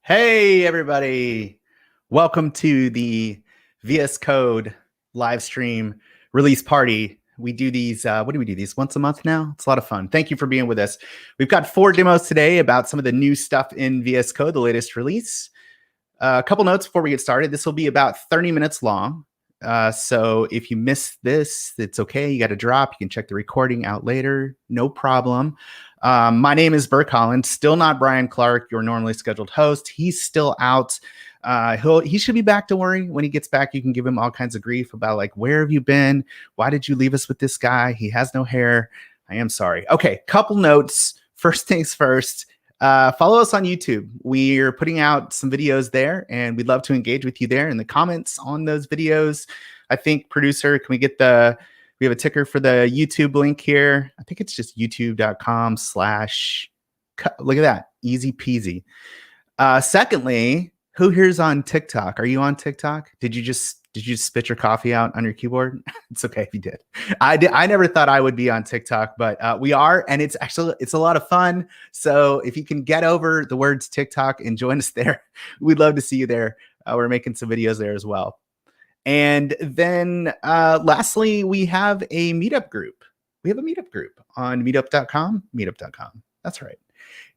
Hey, everybody. Welcome to the VS Code live stream release party. We do these, what do we do? These once a month now? It's a lot of fun. Thank you for being with us. We've got 4 demos today about some of the new stuff in VS Code, the latest release. A couple notes before we get started. This will be about 30 minutes long. So if you miss this, it's okay. You got to drop. You can check the recording out later. No problem. My name is Burke Holland, still not Brian Clark, your normally scheduled host. He's still out. He should be back. Don't worry. When he gets back, you can give him all kinds of grief about like, where have you been? Why did you leave us with this guy? He has no hair. I am sorry. Okay, couple notes. First things first. Follow us on YouTube. We're putting out some videos there, and we'd love to engage with you there in the comments on those videos. I think, producer, can we get we have a ticker for the YouTube link here. I think it's just youtube.com/ look at that. Easy peasy. Secondly, who here's on TikTok? Are you on TikTok? Did you just spit your coffee out on your keyboard? It's okay if you did. I never thought I would be on TikTok, but we are, and it's a lot of fun. So if you can get over the words TikTok and join us there, we'd love to see you there. We're making some videos there as well. And then lastly, we have a meetup group. We have a meetup group on meetup.com. That's right.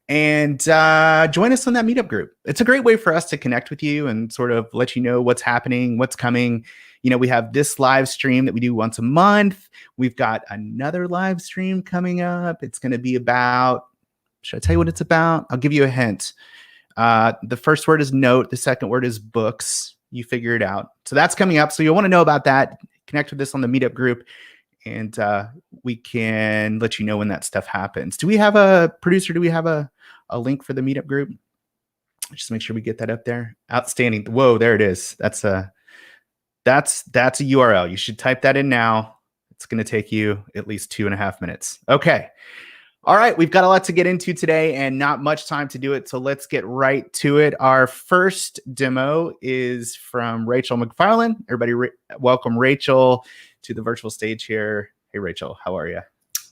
And join us on that meetup group. It's a great way for us to connect with you and sort of let you know what's happening, what's coming. You know, we have this live stream that we do once a month. We've got another live stream coming up. It's going to be about, should I tell you what it's about? I'll give you a hint. The first word is note. The second word is books. You figure it out. So that's coming up. So you'll want to know about that. Connect with us on the meetup group, and we can let you know when that stuff happens. Do we have a producer? Do we have a link for the meetup group? Just make sure we get that up there. Outstanding. Whoa, there it is. That's a URL. You should type that in now. It's going to take you at least 2.5 minutes. Okay. All right, we've got a lot to get into today and not much time to do it, so let's get right to it. Our first demo is from Rachel McFarland. Everybody welcome Rachel to the virtual stage here. Hey, Rachel, how are you?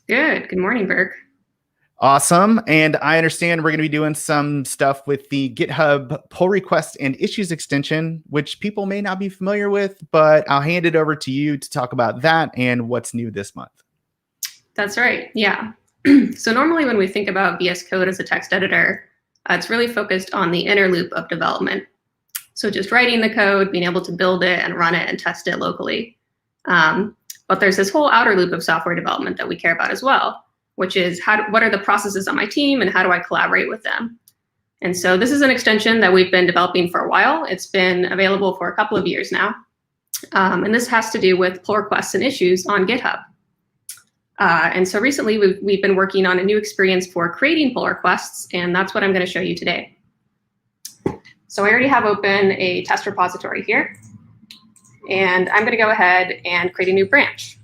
Good morning, Burke. Awesome, and I understand we're going to be doing some stuff with the GitHub pull request and issues extension, which people may not be familiar with, but I'll hand it over to you to talk about that and what's new this month. That's right, yeah. So normally when we think about VS Code as a text editor, it's really focused on the inner loop of development. So just writing the code, being able to build it and run it and test it locally. But there's this whole outer loop of software development that we care about as well, which is what are the processes on my team and how do I collaborate with them? And so this is an extension that we've been developing for a while. It's been available for a couple of years now. And this has to do with pull requests and issues on GitHub. And so recently we've been working on a new experience for creating pull requests, and that's what I'm going to show you today. So I already have open a test repository here, and I'm going to go ahead and create a new branch.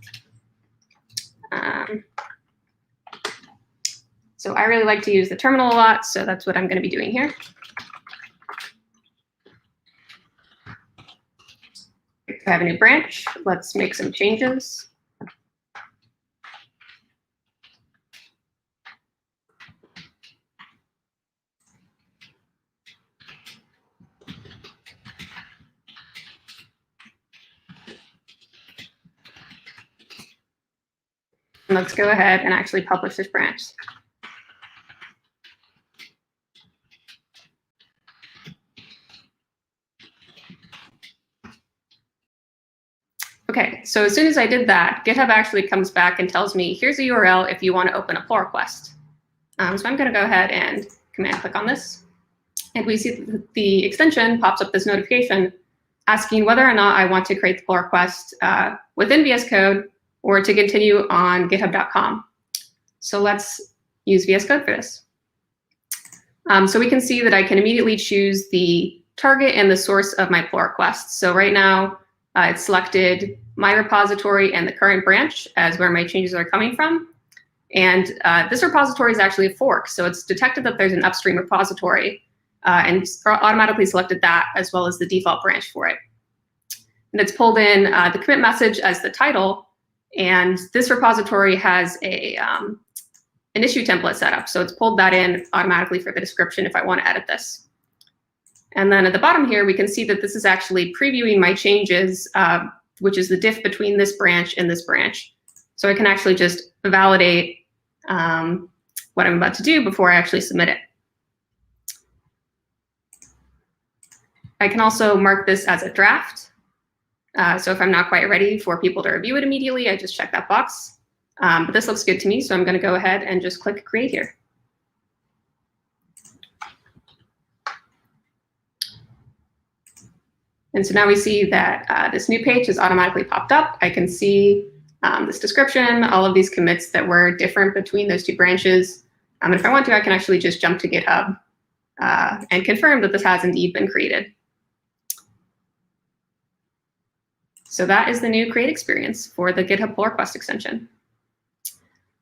So I really like to use the terminal a lot, so that's what I'm going to be doing here. I have a new branch. Let's make some changes. And let's go ahead and actually publish this branch. Okay, so as soon as I did that, GitHub actually comes back and tells me, here's a URL if you want to open a pull request. So I'm going to go ahead and command click on this. And we see that the extension pops up this notification asking whether or not I want to create the pull request within VS Code or to continue on github.com. So let's use VS Code for this. So we can see that I can immediately choose the target and the source of my pull request. So right now, it's selected my repository and the current branch as where my changes are coming from. And this repository is actually a fork. So it's detected that there's an upstream repository and automatically selected that as well as the default branch for it. And it's pulled in the commit message as the title. And this repository has an issue template set up. So it's pulled that in automatically for the description if I want to edit this. And then at the bottom here, we can see that this is actually previewing my changes, which is the diff between this branch and this branch. So I can actually just validate what I'm about to do before I actually submit it. I can also mark this as a draft. So if I'm not quite ready for people to review it immediately, I just check that box. But this looks good to me, so I'm going to go ahead and just click create here. And so now we see that this new page has automatically popped up. I can see this description, all of these commits that were different between those two branches. And if I want to, I can actually just jump to GitHub and confirm that this has indeed been created. So that is the new create experience for the GitHub pull request extension.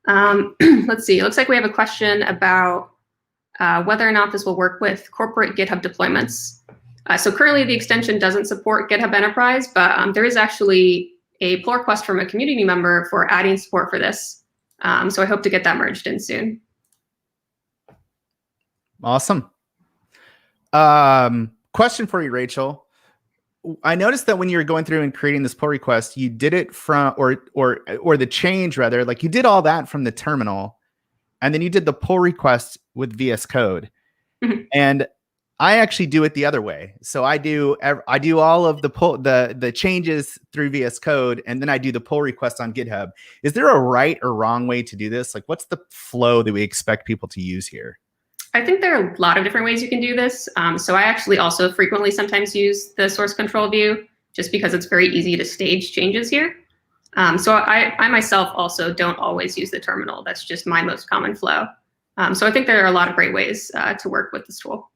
Let's see, it looks like we have a question about whether or not this will work with corporate GitHub deployments. So currently the extension doesn't support GitHub Enterprise, but there is actually a pull request from a community member for adding support for this. So I hope to get that merged in soon. Awesome. Question for you, Rachel. I noticed that when you were going through and creating this pull request, you did it from, or the change rather, like you did all that from the terminal, and then you did the pull request with VS Code. Mm-hmm. And I actually do it the other way. So I do all of the changes through VS Code, and then I do the pull request on GitHub. Is there a right or wrong way to do this? Like, what's the flow that we expect people to use here? I think there are a lot of different ways you can do this. So I actually also frequently sometimes use the source control view just because it's very easy to stage changes here. So I myself also don't always use the terminal. That's just my most common flow. So I think there are a lot of great ways to work with this tool.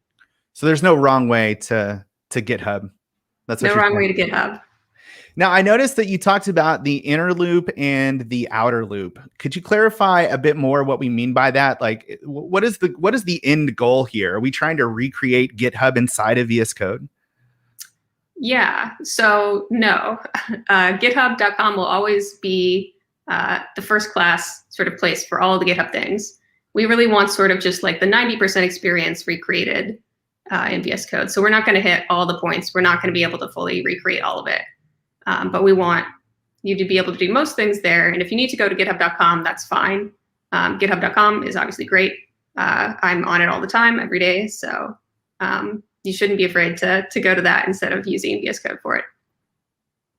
So there's no wrong way to GitHub. That's what no wrong way to GitHub. Now, I noticed that you talked about the inner loop and the outer loop. Could you clarify a bit more what we mean by that? Like, what is the end goal here? Are we trying to recreate GitHub inside of VS Code? Yeah, so no. GitHub.com will always be the first class sort of place for all of the GitHub things. We really want sort of just like the 90% experience recreated in VS Code. So we're not going to hit all the points. We're not going to be able to fully recreate all of it. But we want you to be able to do most things there. And if you need to go to github.com, that's fine. Github.com is obviously great. I'm on it all the time, every day. So you shouldn't be afraid to go to that instead of using VS Code for it.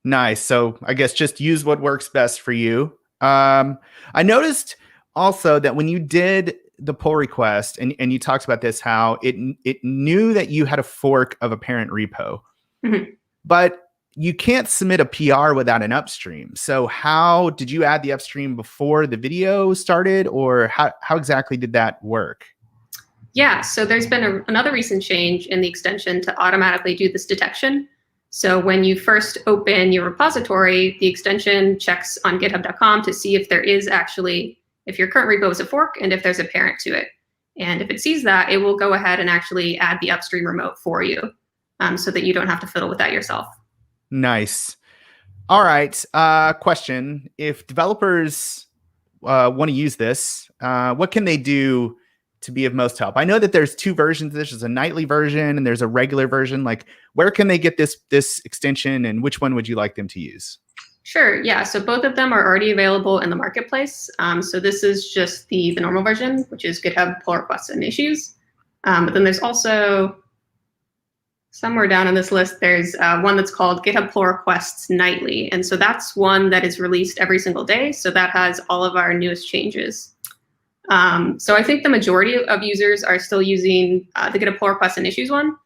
Nice. So I guess just use what works best for you. I noticed also that when you did the pull request and you talked about this, how it knew that you had a fork of a parent repo, Mm-hmm. but you can't submit a PR without an upstream. So how did you add the upstream before the video started, or how exactly did that work? Yeah, so there's been another recent change in the extension to automatically do this detection. So when you first open your repository, the extension checks on github.com to see if there is actually, if your current repo is a fork and if there's a parent to it. And if it sees that, it will go ahead and actually add the upstream remote for you so that you don't have to fiddle with that yourself. Nice. All right. Question. If developers want to use this, what can they do to be of most help? I know that there's two versions of this. There's a nightly version and there's a regular version. Like, where can they get this extension, and which one would you like them to use? Sure. Yeah. So both of them are already available in the marketplace. So this is just the normal version, which is GitHub pull requests and issues. But then there's also somewhere down on this list, there's one that's called GitHub pull requests nightly. And so that's one that is released every single day. So that has all of our newest changes. So I think the majority of users are still using the GitHub pull requests and issues one.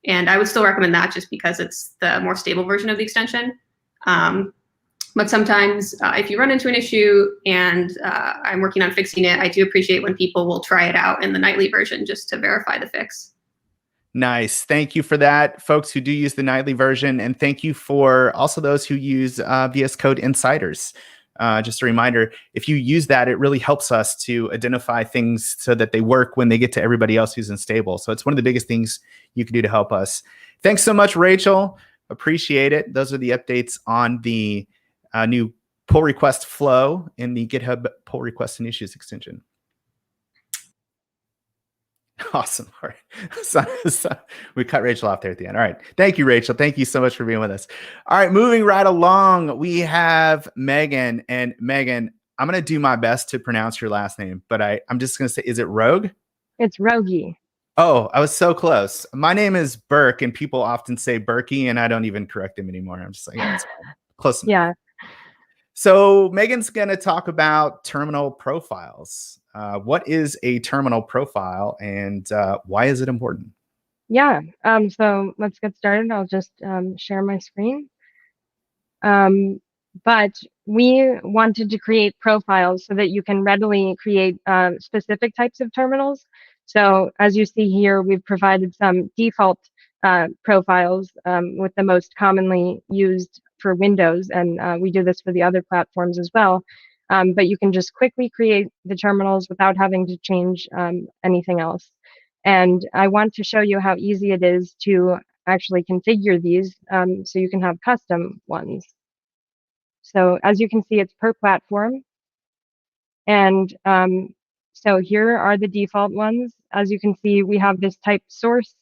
And I would still recommend that just because it's the more stable version of the extension. But sometimes if you run into an issue and I'm working on fixing it, I do appreciate when people will try it out in the nightly version just to verify the fix. Nice. Thank you for that, folks who do use the nightly version. And thank you for also those who use VS Code Insiders. Just a reminder, if you use that, it really helps us to identify things so that they work when they get to everybody else who's unstable. So it's one of the biggest things you can do to help us. Thanks so much, Rachel. Appreciate it. Those are the updates on the new pull request flow in the GitHub pull requests and issues extension. Awesome. All right. So we cut Rachel off there at the end. All right. Thank you, Rachel. Thank you so much for being with us. All right. Moving right along, we have Megan. And Megan, I'm going to do my best to pronounce your last name, but I'm just going to say, is it Rogue? It's Rogi. Oh, I was so close. My name is Burke, and people often say Berkey, and I don't even correct them anymore. I'm just like, yeah, it's fine. Close enough. Yeah. So Megan's going to talk about terminal profiles. What is a terminal profile, and why is it important? Yeah. So let's get started. I'll just share my screen. But we wanted to create profiles so that you can readily create specific types of terminals. So as you see here, we've provided some default profiles with the most commonly used for Windows, and we do this for the other platforms as well. But you can just quickly create the terminals without having to change anything else. And I want to show you how easy it is to actually configure these so you can have custom ones. So as you can see, it's per platform. And so here are the default ones. As you can see, we have this type source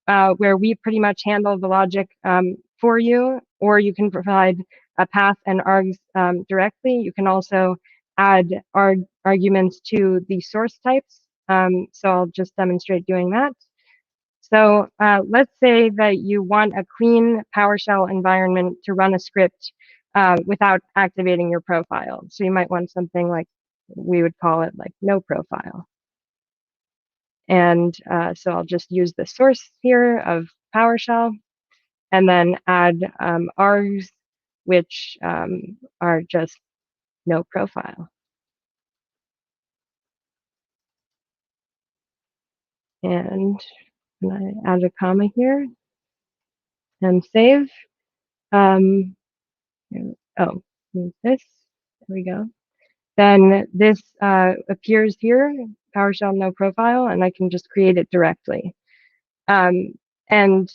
where we pretty much handle the logic for you, or you can provide a path and args directly. You can also add arguments to the source types. So I'll just demonstrate doing that. So let's say that you want a clean PowerShell environment to run a script without activating your profile. So you might want something like, we would call it like no profile. And so I'll just use the source here of PowerShell and then add args, which are just no profile. And I add a comma here and save. Oh, move this. There we go. Then this appears here, PowerShell no profile, and I can just create it directly. And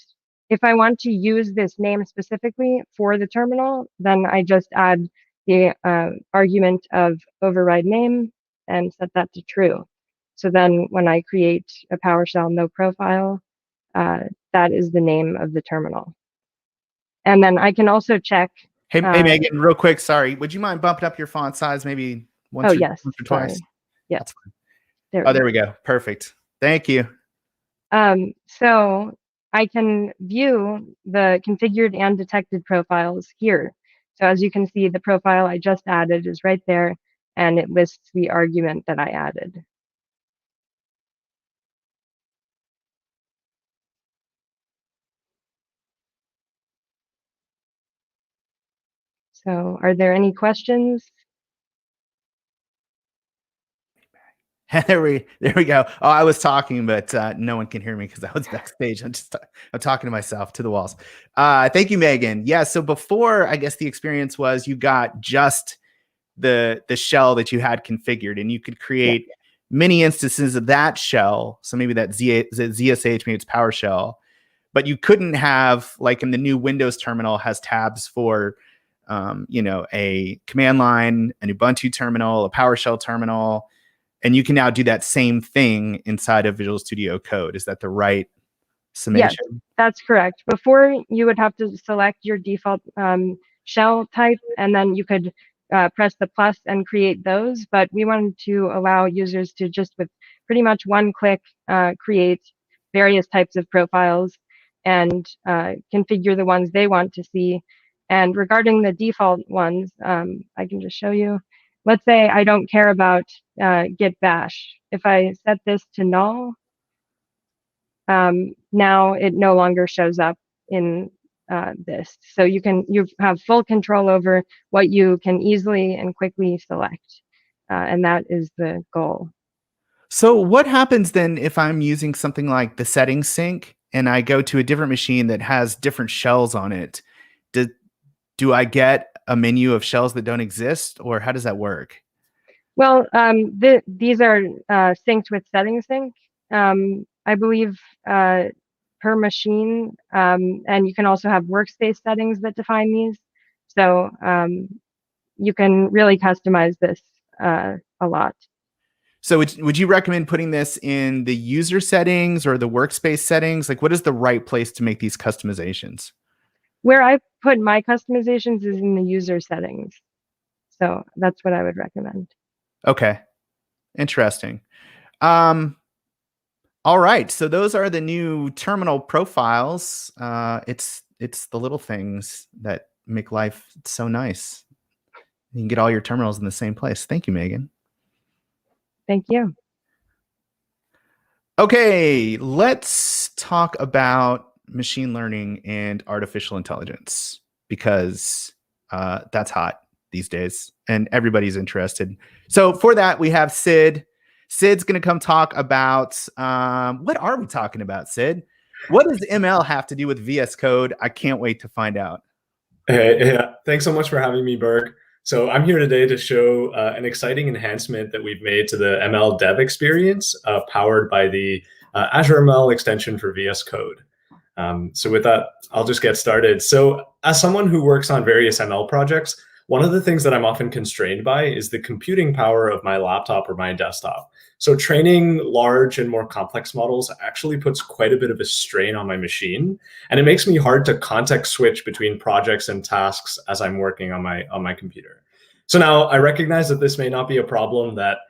if I want to use this name specifically for the terminal, then I just add the argument of override name and set that to true. So then when I create a PowerShell no profile, that is the name of the terminal. And then I can also check. Hey, Megan, real quick, sorry. Would you mind bumping up your font size maybe once or twice? Yeah. That's fine. There we go. Perfect. Thank you. So I can view the configured and detected profiles here. So as you can see, the profile I just added is right there, and it lists the argument that I added. So are there any questions? There we go. Oh, I was talking, but no one can hear me because I was backstage. I'm talking to myself, to the walls. Thank you, Megan. Yeah. So before, I guess the experience was you got just the shell that you had configured, and you could create many instances of that shell. So maybe that ZSH, maybe it's PowerShell, but you couldn't have, like in the new Windows terminal has tabs for, a command line, an Ubuntu terminal, a PowerShell terminal. And you can now do that same thing inside of Visual Studio Code. Is that the right summation? Yes, that's correct. Before, you would have to select your default shell type, and then you could press the plus and create those. But we wanted to allow users to just with pretty much one click create various types of profiles and configure the ones they want to see. And regarding the default ones, I can just show you. Let's say I don't care about git bash. If I set this to null, now it no longer shows up in this. So you have full control over what you can easily and quickly select. And that is the goal. So what happens then if I'm using something like the settings sync and I go to a different machine that has different shells on it? Do I get a menu of shells that don't exist, or how does that work? Well, these are synced with settings sync, I believe, per machine, and you can also have workspace settings that define these. So you can really customize this a lot. So would you recommend putting this in the user settings or the workspace settings? Like, what is the right place to make these customizations? Where I put my customizations is in the user settings. So that's what I would recommend. Okay. Interesting. All right. So those are the new terminal profiles. It's the little things that make life so nice. You can get all your terminals in the same place. Thank you, Megan. Thank you. Okay, let's talk about machine learning and artificial intelligence, because that's hot these days and everybody's interested. So for that, we have Sid. Sid's going to come talk about, what are we talking about, Sid? What does ML have to do with VS Code? I can't wait to find out. Hey, yeah, thanks so much for having me, Burke. So I'm here today to show an exciting enhancement that we've made to the ML dev experience powered by the Azure ML extension for VS Code. So with that, I'll just get started. So as someone who works on various ML projects, one of the things that I'm often constrained by is the computing power of my laptop or my desktop. So training large and more complex models actually puts quite a bit of a strain on my machine, and it makes me hard to context switch between projects and tasks as I'm working on my computer. So now I recognize that this may not be a problem that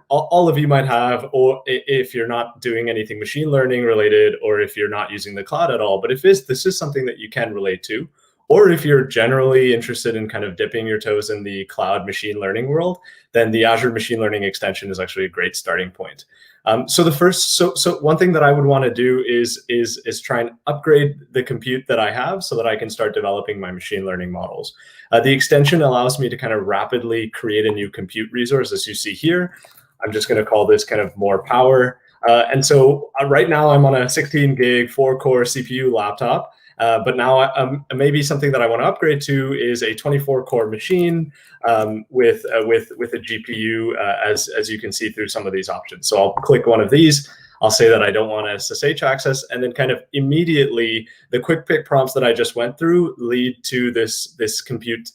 all of you might have, or if you're not doing anything machine learning related, or if you're not using the cloud at all. But if this is something that you can relate to, or if you're generally interested in kind of dipping your toes in the cloud machine learning world, then the Azure Machine Learning extension is actually a great starting point. So one thing that I would want to do is try and upgrade the compute that I have so that I can start developing my machine learning models. The extension allows me to kind of rapidly create a new compute resource, as you see here. I'm just going to call this kind of more power. And so right now I'm on a 16 gig 4-core CPU laptop. But now maybe something that I want to upgrade to is a 24-core machine with a GPU, as you can see through some of these options. So I'll click one of these. I'll say that I don't want SSH access, and then kind of immediately the quick pick prompts that I just went through lead to this compute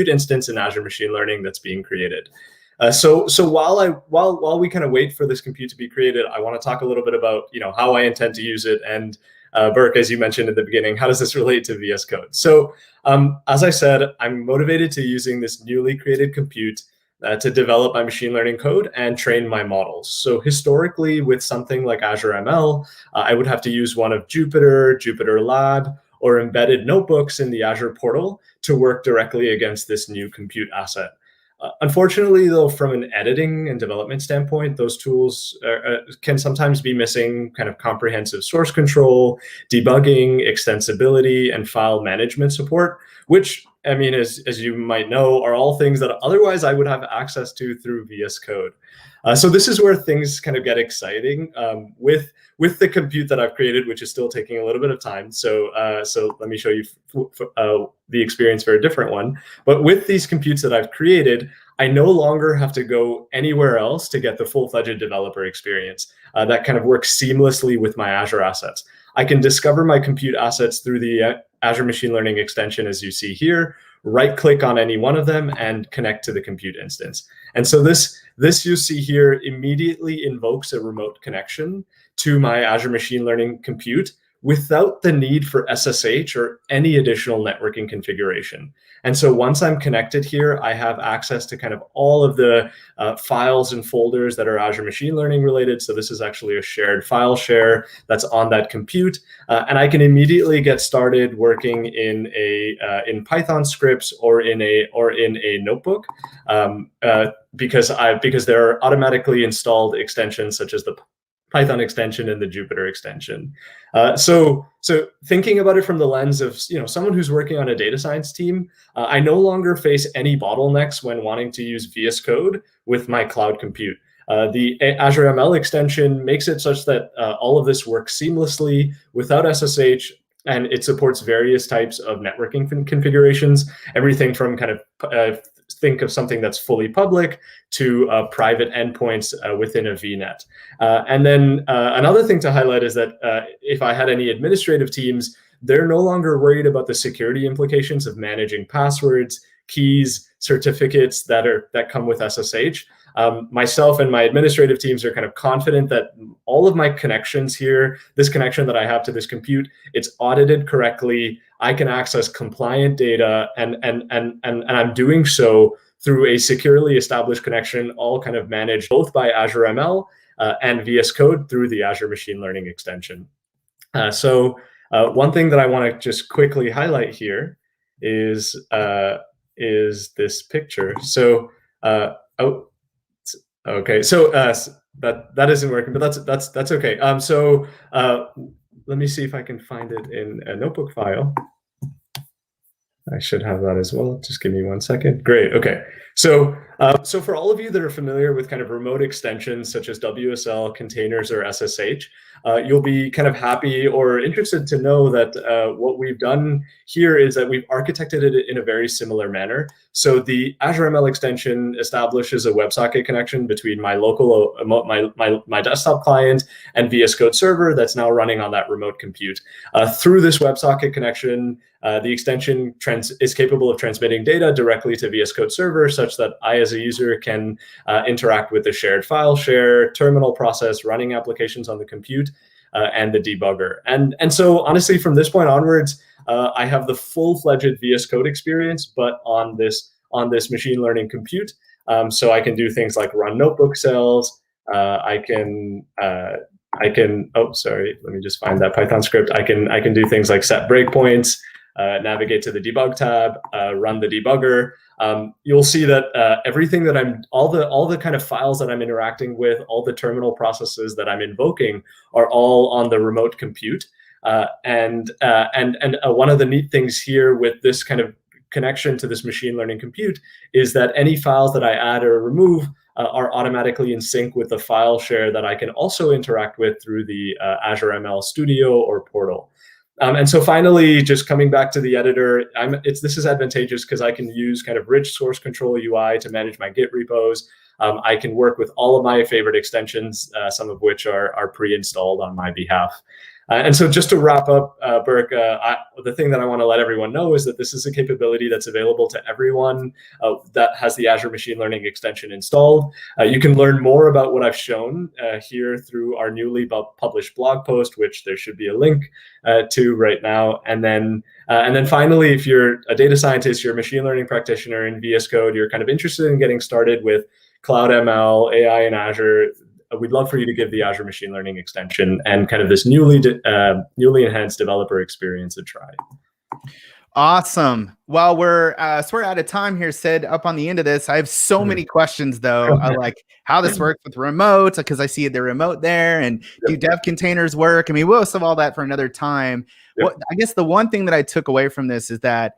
instance in Azure Machine Learning that's being created. So while we kind of wait for this compute to be created, I want to talk a little bit about how I intend to use it. And Burke, as you mentioned at the beginning, how does this relate to VS Code? So as I said, I'm motivated to using this newly created compute to develop my machine learning code and train my models. So historically, with something like Azure ML, I would have to use one of Jupyter, JupyterLab, or embedded notebooks in the Azure portal to work directly against this new compute asset. Unfortunately, though, from an editing and development standpoint, those tools can sometimes be missing kind of comprehensive source control, debugging, extensibility, and file management support, which, I mean, as you might know, are all things that otherwise I would have access to through VS Code. So this is where things kind of get exciting with the compute that I've created, which is still taking a little bit of time. So let me show you the experience for a different one. But with these computes that I've created, I no longer have to go anywhere else to get the full-fledged developer experience that kind of works seamlessly with my Azure assets. I can discover my compute assets through the Azure Machine Learning extension, as you see here, right-click on any one of them and connect to the compute instance. And so this you see here immediately invokes a remote connection to my Azure Machine Learning compute without the need for SSH or any additional networking configuration. And so once I'm connected here, I have access to kind of all of the files and folders that are Azure Machine Learning related. So this is actually a shared file share that's on that compute. And I can immediately get started working in Python scripts or in a notebook because there are automatically installed extensions such as the Python extension and the Jupyter extension. So thinking about it from the lens of someone who's working on a data science team, I no longer face any bottlenecks when wanting to use VS Code with my cloud compute. The Azure ML extension makes it such that all of this works seamlessly without SSH, and it supports various types of networking configurations, everything from kind of think of something that's fully public to private endpoints within a VNet. And then another thing to highlight is that if I had any administrative teams, they're no longer worried about the security implications of managing passwords, keys, certificates that come with SSH. myself and my administrative teams are kind of confident that all of my connections here, this connection that I have to this compute, it's audited correctly. I can access compliant data, and I'm doing so through a securely established connection, all kind of managed both by Azure ML and VS Code through the Azure Machine Learning extension. So one thing that I want to just quickly highlight here is this picture. So okay, so that isn't working, but that's okay. So let me see if I can find it in a notebook file. I should have that as well. Just give me 1 second. Great. Okay. So for all of you that are familiar with kind of remote extensions such as WSL, containers, or SSH, you'll be kind of happy or interested to know that what we've done here is that we've architected it in a very similar manner. So the Azure ML extension establishes a WebSocket connection between my local, my desktop client and VS Code server that's now running on that remote compute. Through this WebSocket connection, the extension is capable of transmitting data directly to VS Code server, such that I, as a user, can interact with the shared file share, terminal process, running applications on the compute, and the debugger. And so, honestly, from this point onwards, I have the full-fledged VS Code experience, but on this machine learning compute. So I can do things like run notebook cells. I can. Oh, sorry. Let me just find that Python script. I can do things like set breakpoints. Navigate to the debug tab, run the debugger. You'll see that everything that all the kind of files that I'm interacting with, all the terminal processes that I'm invoking are all on the remote compute. And one of the neat things here with this kind of connection to this machine learning compute is that any files that I add or remove are automatically in sync with the file share that I can also interact with through the Azure ML Studio or portal. And so finally, just coming back to the editor, this is advantageous because I can use kind of rich source control UI to manage my Git repos. I can work with all of my favorite extensions, some of which are pre-installed on my behalf. And so just to wrap up, Burke, the thing that I want to let everyone know is that this is a capability that's available to everyone that has the Azure Machine Learning extension installed. You can learn more about what I've shown here through our newly published blog post, which there should be a link to right now. And then finally, if you're a data scientist, you're a machine learning practitioner in VS Code, you're kind of interested in getting started with Cloud ML, AI in Azure, we'd love for you to give the Azure Machine Learning extension and kind of this newly enhanced developer experience a try. Awesome. Well, we're out of time here, Sid. Up on the end of this, I have so many questions though. Like how this works with remote, because I see the remote there, and do dev containers work? I mean, we'll save all that for another time. Well, I guess the one thing that I took away from this is that,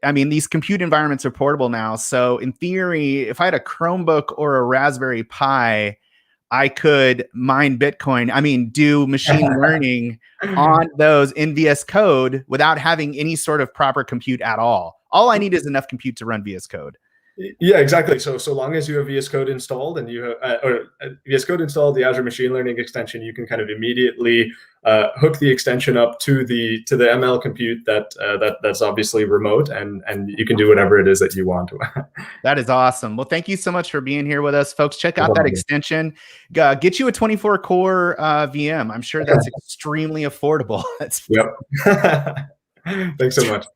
I mean, these compute environments are portable now. So in theory, if I had a Chromebook or a Raspberry Pi, I could mine Bitcoin. I mean, do machine learning on those in VS Code without having any sort of proper compute at all. All I need is enough compute to run VS Code. Yeah, exactly. So long as you have VS Code installed and you have VS Code installed, the Azure Machine Learning extension, you can kind of immediately hook the extension up to the ML compute that's obviously remote, and you can do whatever it is that you want. That is awesome. Well, thank you so much for being here with us, folks. Check out that extension. Get you a 24-core VM. I'm sure that's extremely affordable. That's Thanks so much.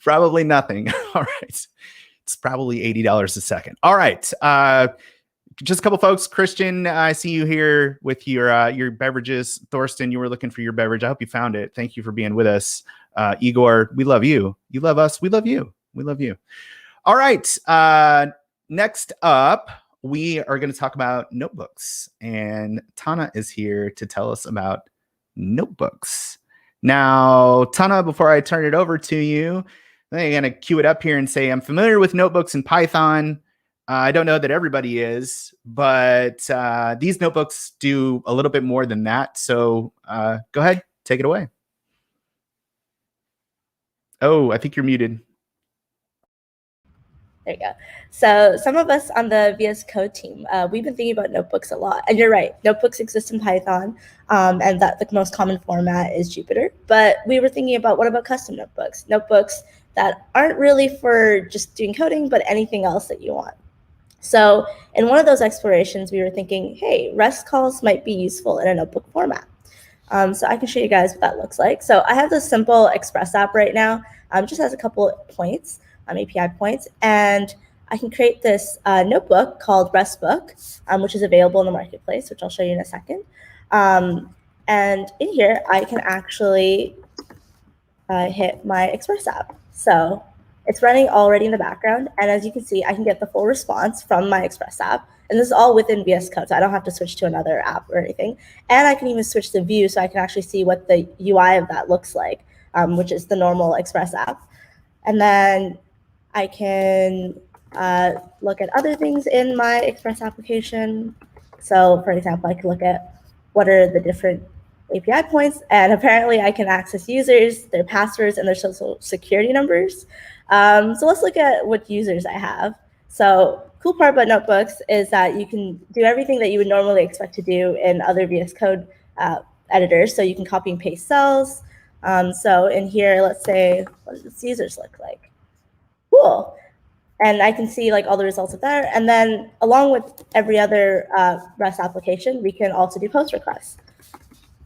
Probably nothing. All right. It's probably $80 a second. All right. Just a couple folks. Christian, I see you here with your beverages. Thorsten, you were looking for your beverage. I hope you found it. Thank you for being with us. Igor, we love you. You love us. We love you. We love you. All right. Next up, we are going to talk about notebooks. And Tana is here to tell us about notebooks. Now, Tana, before I turn it over to you, I'm going to cue it up here and say I'm familiar with notebooks in Python. I don't know that everybody is, but these notebooks do a little bit more than that. So go ahead, take it away. Oh, I think you're muted. There you go. So some of us on the VS Code team, we've been thinking about notebooks a lot. And you're right, notebooks exist in Python, and that the most common format is Jupyter. But we were thinking about, what about custom notebooks? Notebooks that aren't really for just doing coding, but anything else that you want. So in one of those explorations, we were thinking, hey, REST calls might be useful in a notebook format. So I can show you guys what that looks like. So I have this simple Express app right now, just has a couple points, API points, and I can create this notebook called RESTbook, which is available in the marketplace, which I'll show you in a second. And in here, I can actually hit my Express app. So it's running already in the background. And as you can see, I can get the full response from my Express app. And this is all within VS Code, so I don't have to switch to another app or anything. And I can even switch the view so I can actually see what the UI of that looks like, which is the normal Express app. And then I can look at other things in my Express application. So for example, I can look at what are the different API points, and apparently I can access users, their passwords, and their social security numbers. So let's look at what users I have. So cool part about notebooks is that you can do everything that you would normally expect to do in other VS Code editors. So you can copy and paste cells. So in here, let's say, what does this users look like? Cool. And I can see like all the results of that. And then along with every other REST application, we can also do post requests.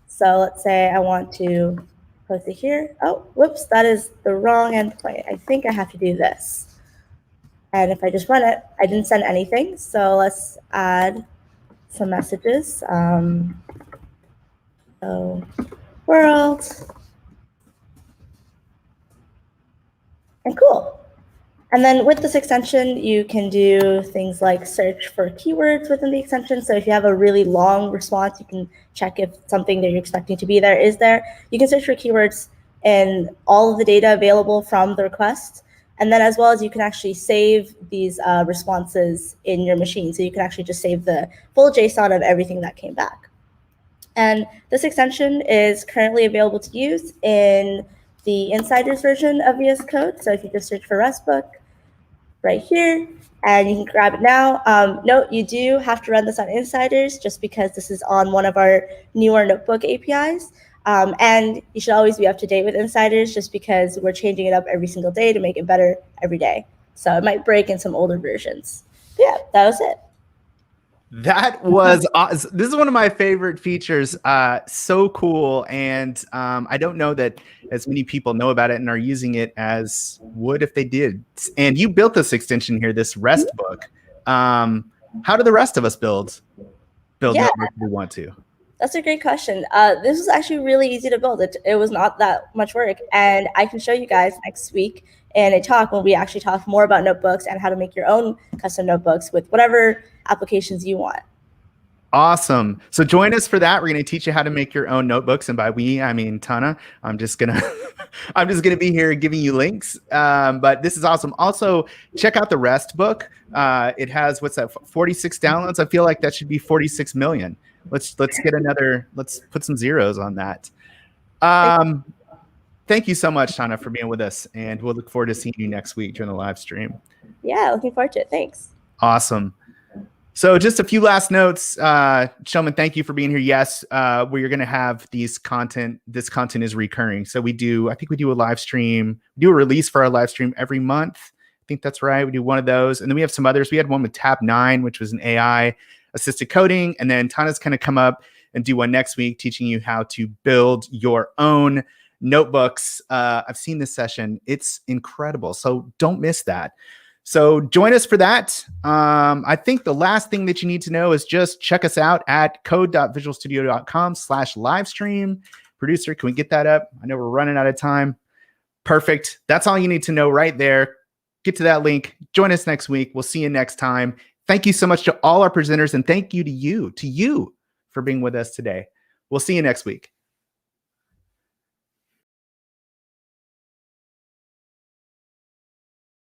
So let's say I want to post it here. Oh, whoops, that is the wrong endpoint. I think I have to do this. And if I just run it, I didn't send anything. So let's add some messages. So world. And cool. And then with this extension, you can do things like search for keywords within the extension. So if you have a really long response, you can check if something that you're expecting to be there is there. You can search for keywords in all of the data available from the request. And then as well as you can actually save these responses in your machine. So you can actually just save the full JSON of everything that came back. And this extension is currently available to use in the insiders version of VS Code. So if you just search for RESTbook right here, and you can grab it now. Note, you do have to run this on insiders just because this is on one of our newer notebook APIs. And you should always be up to date with insiders just because we're changing it up every single day to make it better every day. So it might break in some older versions. But yeah, that was it. That was awesome. This is one of my favorite features. So cool. And I don't know that as many people know about it and are using it as would if they did. And you built this extension here, this RESTbook. How do the rest of us build notebooks if we want to? That's a great question. This was actually really easy to build. It was not that much work. And I can show you guys next week in a talk when we actually talk more about notebooks and how to make your own custom notebooks with whatever applications you want. Awesome. So join us for that. We're going to teach you how to make your own notebooks. And by we, I mean Tana. I'm just going to be here giving you links. But this is awesome. Also, check out the RESTbook. It has, what's that, 46 downloads? I feel like that should be 46 million. Let's get another, let's put some zeros on that. Thank you so much, Tana, for being with us. And we'll look forward to seeing you next week during the live stream. Yeah, looking forward to it. Thanks. Awesome. So just a few last notes. Showman, thank you for being here. Yes, we're going to have this content is recurring. So I think we do a live stream, we do a release for our live stream every month. I think that's right. We do one of those. And then we have some others. We had one with Tab9, which was an AI assisted coding. And then Tana's going to come up and do one next week, teaching you how to build your own notebooks. I've seen this session. It's incredible. So don't miss that. So join us for that. I think the last thing that you need to know is just check us out at code.visualstudio.com/livestream. Producer, can we get that up? I know we're running out of time. Perfect. That's all you need to know right there. Get to that link. Join us next week. We'll see you next time. Thank you so much to all our presenters, and thank you to you for being with us today. We'll see you next week.